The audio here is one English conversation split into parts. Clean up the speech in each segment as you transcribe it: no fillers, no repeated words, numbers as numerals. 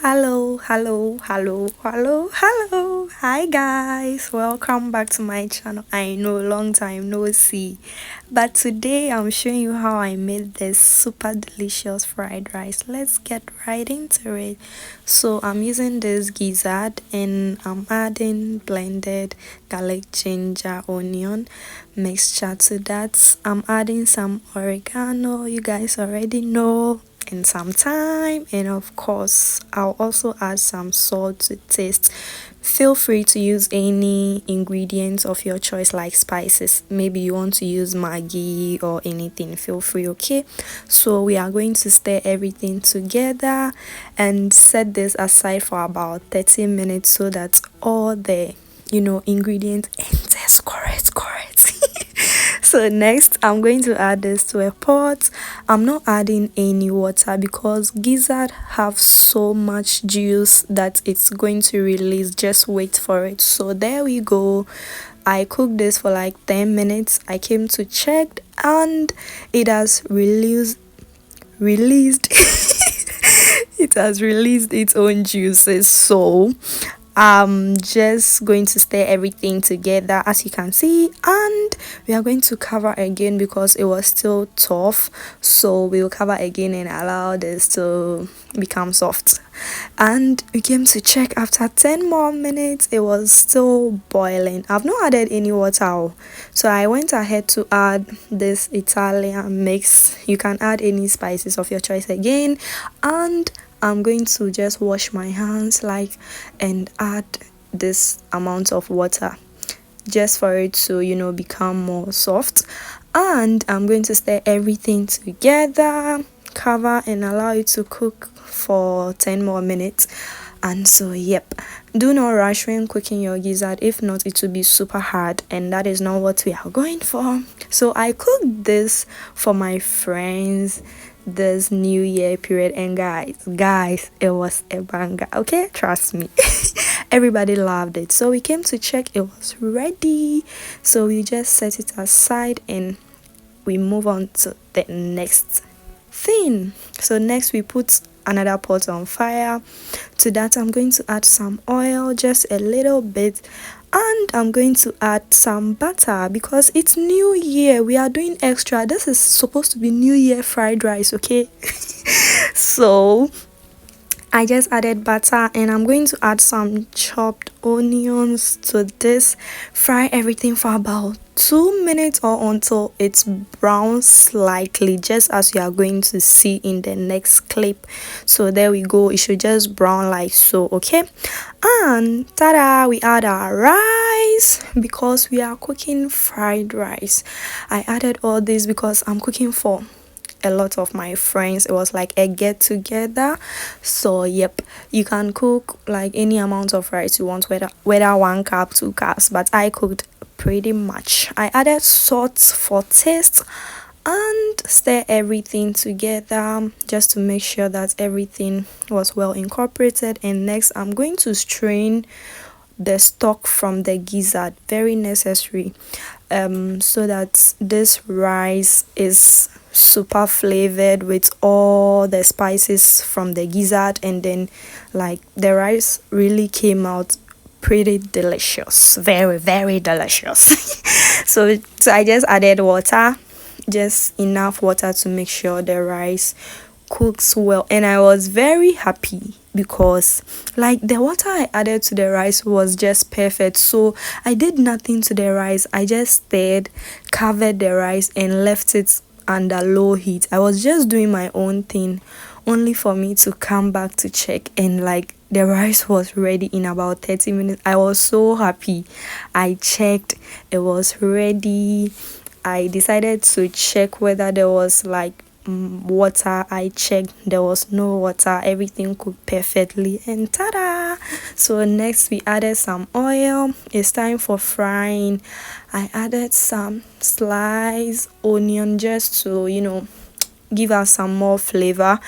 Hello, hello, hello, hello, hello. Hi guys, welcome back to my channel. I know long time no see, but today I'm showing you how I made this super delicious fried rice. Let's get right into it. So I'm using this gizzard and I'm adding blended garlic, ginger, onion mixture to that. I'm adding some oregano, you guys already know, and some thyme, and of course I'll also add some salt to taste. Feel free to use any ingredients of your choice, like spices. Maybe you want to use maggi or anything, feel free. Okay, so we are going to stir everything together and set this aside for about 30 minutes so that all the ingredients enters correct. So next I'm going to add this to a pot. I'm not adding any water because gizzard have so much juice that it's going to release. Just wait for it. So there we go. I cooked this for like 10 minutes. I came to check and it has released it has released its own juices. So I'm just going to stir everything together, as you can see, and we are going to cover again because it was still tough. So we'll cover again and allow this to become soft. And we came to check after 10 more minutes, it was still boiling. I've not added any water, so I went ahead to add this Italian mix. You can add any spices of your choice again, and I'm going to just wash my hands and add this amount of water just for it to become more soft. And I'm going to stir everything together, cover and allow it to cook for 10 more minutes. And so yep, do not rush when cooking your gizzard, if not it will be super hard, and that is not what we are going for. So I cooked this for my friends this new year period, and guys, it was a banger. Okay, trust me. Everybody loved it. So we came to check it was ready, so we just set it aside and we move on to the next thing. So next we put another pot on fire. To that I'm going to add some oil, just a little bit, and I'm going to add some butter because it's new year. We are doing extra. This is supposed to be new year fried rice, okay? So I just added butter and I'm going to add some chopped onions to this. Fry everything for about 2 minutes or until it's brown slightly, just as you are going to see in the next clip. So there we go, it should just brown like so. Okay, and ta-da, we add our rice because we are cooking fried rice. I added all this because I'm cooking for a lot of my friends. It was like a get together. So yep, you can cook like any amount of rice you want, whether 1 cup, 2 cups, but I cooked pretty much. I added salt for taste and stir everything together just to make sure that everything was well incorporated. And next I'm going to strain the stock from the gizzard, very necessary, so that this rice is super flavored with all the spices from the gizzard, and then like the rice really came out pretty delicious, very delicious. So I just added water, just enough water to make sure the rice cooks well, and I was very happy because like the water I added to the rice was just perfect. So I did nothing to the rice, I just stirred, covered the rice and left it under low heat. I was just doing my own thing, only for me to come back to check, and like the rice was ready in about 30 minutes. I was so happy. I checked, it was ready. I decided to check whether there was like water. I checked, there was no water, everything cooked perfectly, and ta-da. So next we added some oil. It's time for frying. I added some sliced onion just to give us some more flavor,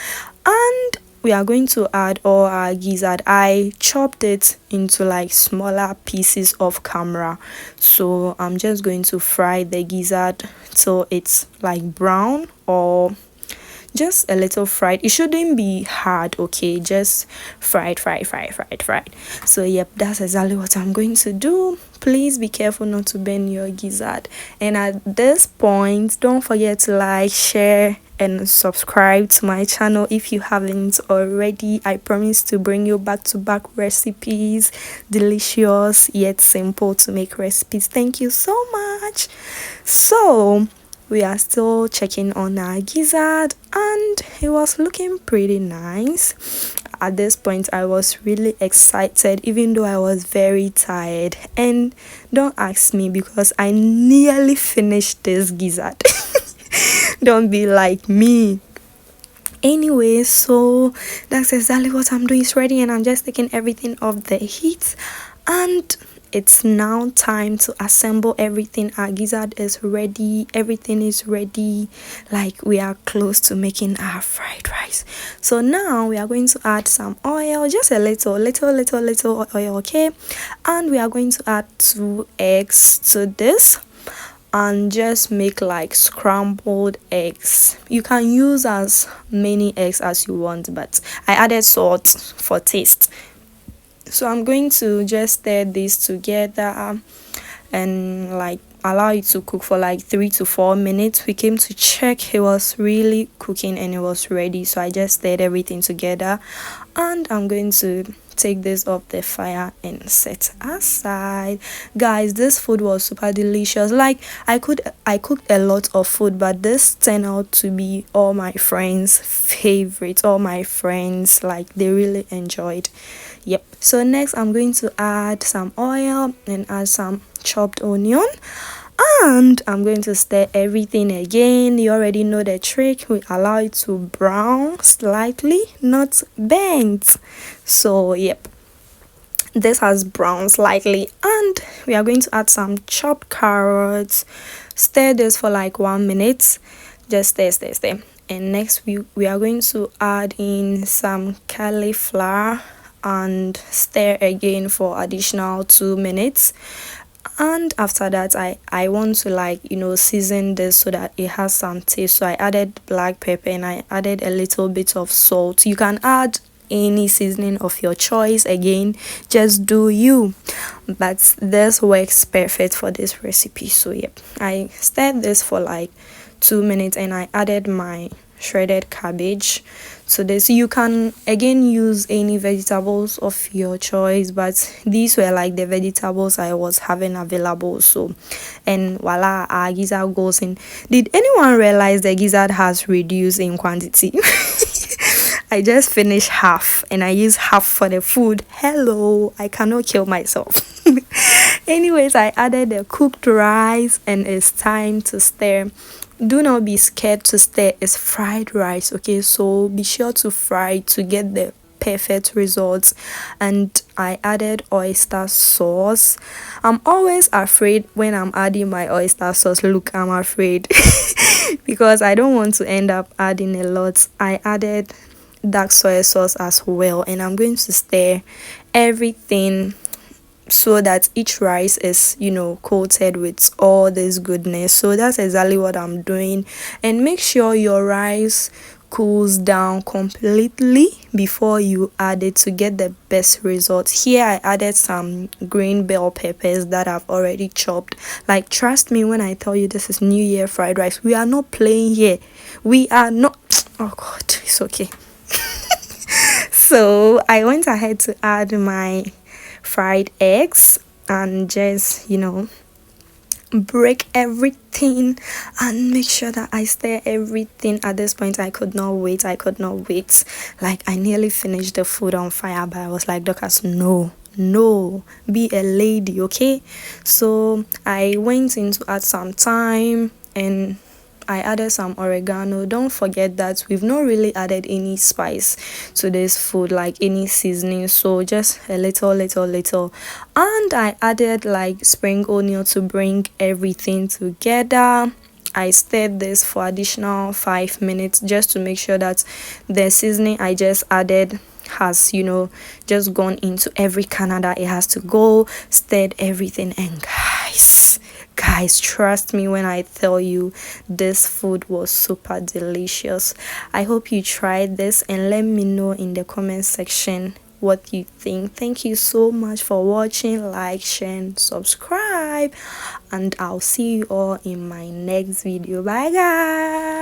and we are going to add all our gizzard. I chopped it into like smaller pieces of camera, so I'm just going to fry the gizzard till it's like brown, or just a little fried. It shouldn't be hard, okay? Just fried. So yep, that's exactly what I'm going to do. Please be careful not to bend your gizzard. And at this point, don't forget to like, share, and subscribe to my channel if you haven't already. I promise to bring you back to back recipes, delicious yet simple to make recipes. Thank you so much. So we are still checking on our gizzard, and it was looking pretty nice. At this point, I was really excited, even though I was very tired. And don't ask me, because I nearly finished this gizzard. Don't be like me. Anyway, so that's exactly what I'm doing. It's ready, and I'm just taking everything off the heat, and it's now time to assemble everything. Our gizzard is ready, everything is ready, like we are close to making our fried rice. So now we are going to add some oil, just a little oil, okay? And we are going to add 2 eggs to this, and just make like scrambled eggs. You can use as many eggs as you want, but I added salt for taste. So I'm going to just stir this together and like allow it to cook for like 3 to 4 minutes. We came to check, it was really cooking and it was ready. So I just stirred everything together, and I'm going to take this off the fire and set aside. Guys, this food was super delicious. Like I cooked a lot of food, but this turned out to be all my friends' favorite. All my friends, like, they really enjoyed. Yep. So next I'm going to add some oil and add some chopped onion, and I'm going to stir everything again. You already know the trick. We allow it to brown slightly, not burnt. So yep, this has browned slightly, and we are going to add some chopped carrots. Stir this for like 1 minute. Just stir. And next we are going to add in some cauliflower and stir again for additional 2 minutes. And after that, I want to, like, season this so that it has some taste. So I added black pepper and I added a little bit of salt. You can add any seasoning of your choice, again, just do you, but this works perfect for this recipe. So yep, I stirred this for like 2 minutes and I added my shredded cabbage to this. You can again use any vegetables of your choice, but these were like the vegetables I was having available. So, and voila, our gizzard goes in. Did anyone realize the gizzard has reduced in quantity? I just finished half and I used half for the food. Hello, I cannot kill myself. Anyways, I added the cooked rice and it's time to stir. Do not be scared to stir. It's fried rice, okay? So be sure to fry to get the perfect results. And I added oyster sauce. I'm always afraid when I'm adding my oyster sauce. Look, I'm afraid because I don't want to end up adding a lot. I added dark soy sauce as well, and I'm going to stir everything so that each rice is coated with all this goodness. So that's exactly what I'm doing. And make sure your rice cools down completely before you add it to get the best results. Here I added some green bell peppers that I've already chopped. Like, trust me when I tell you this is New Year fried rice. We are not playing here. We are not. Oh god, it's okay. So I went ahead to add my fried eggs and just break everything and make sure that I stir everything. At this point I could not wait. Like, I nearly finished the food on fire, but I was like, Dorcas, no, be a lady, okay? So I went in to add some thyme and I added some oregano. Don't forget that we've not really added any spice to this food, like any seasoning, so just a little. And I added like spring onion to bring everything together. I stirred this for additional 5 minutes just to make sure that the seasoning I just added has just gone into every corner that it has to go. Stirred everything, and guys, Guys, trust me when I tell you this food was super delicious. I hope you tried this and let me know in the comment section what you think. Thank you so much for watching. Like, share, and subscribe, and I'll see you all in my next video. Bye guys.